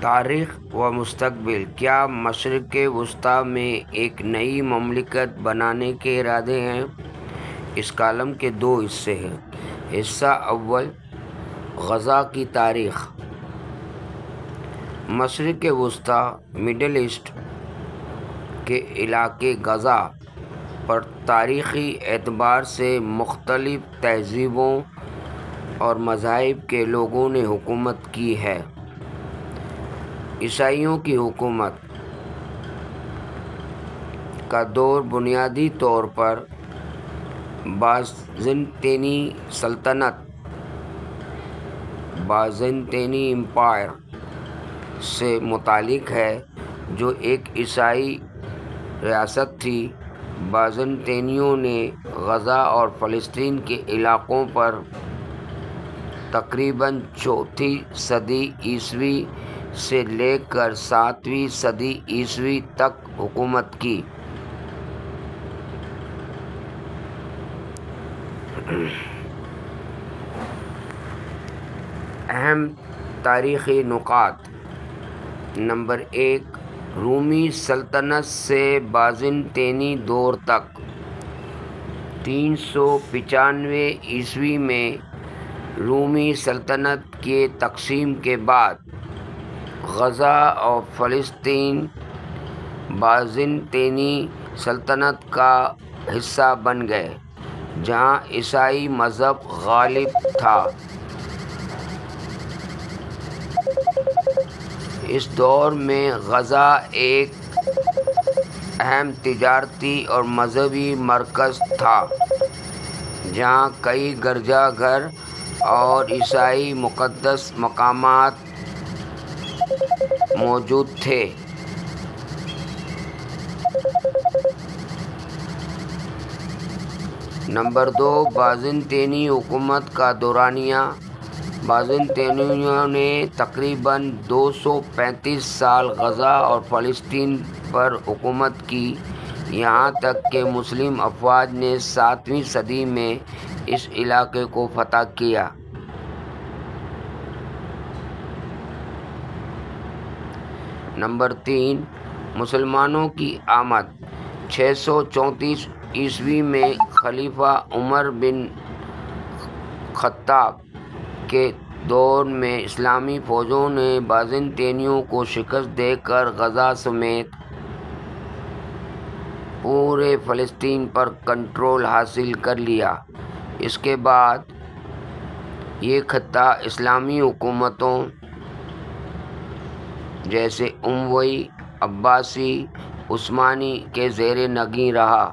تاریخ و مستقبل: کیا مشرق وسطیٰ میں ایک نئی مملکت بنانے کے ارادے ہیں؟ اس کالم کے دو حصے ہیں۔ حصہ اول: غزہ کی تاریخ۔ مشرق وسطیٰ مڈل ایسٹ کے علاقے غزہ پر تاریخی اعتبار سے مختلف تہذیبوں اور مذاہب کے لوگوں نے حکومت کی ہے۔ عیسائیوں کی حکومت کا دور بنیادی طور پر بازنطینی سلطنت بازنطینی امپائر سے متعلق ہے، جو ایک عیسائی ریاست تھی۔ بازنطینیوں نے غزہ اور فلسطین کے علاقوں پر تقریباً چوتھی صدی عیسوی سے لے کر 7ویں صدی عیسوی تک حکومت کی۔ اہم تاریخی نکات: نمبر 1، رومی سلطنت سے بازنطینی دور تک۔ 395 عیسوی میں رومی سلطنت کے تقسیم کے بعد غزہ اور فلسطین بازنطینی سلطنت کا حصہ بن گئے، جہاں عیسائی مذہب غالب تھا۔ اس دور میں غزہ ایک اہم تجارتی اور مذہبی مرکز تھا، جہاں کئی گرجا گھر اور عیسائی مقدس مقامات موجود تھے۔ نمبر 2، بازنطینی حکومت کا دورانیہ۔ بازنطینیوں نے تقریباً 235 سال غزہ اور فلسطین پر حکومت کی، یہاں تک کہ مسلم افواج نے 7ویں صدی میں اس علاقے کو فتح کیا۔ نمبر 3، مسلمانوں کی آمد۔ 634 عیسوی میں خلیفہ عمر بن خطاب کے دور میں اسلامی فوجوں نے بازنطینیوں کو شکست دے کر غزہ سمیت پورے فلسطین پر کنٹرول حاصل کر لیا۔ اس کے بعد یہ خطہ اسلامی حکومتوں جیسے اموی، عباسی، عثمانی کے زیر نگین رہا۔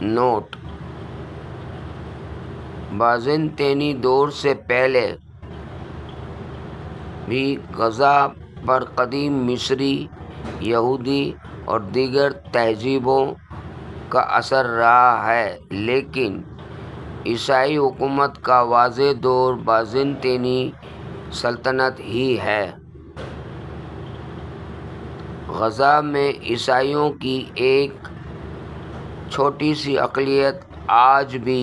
نوٹ: بازنطینی دور سے پہلے بھی غزہ پر قدیم مصری، یہودی اور دیگر تہذیبوں کا اثر رہا ہے، لیکن عیسائی حکومت کا واضح دور بازنطینی سلطنت ہی ہے۔ غزہ میں عیسائیوں کی ایک چھوٹی سی اقلیت آج بھی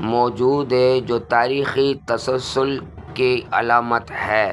موجود ہے، جو تاریخی تسلسل کی علامت ہے۔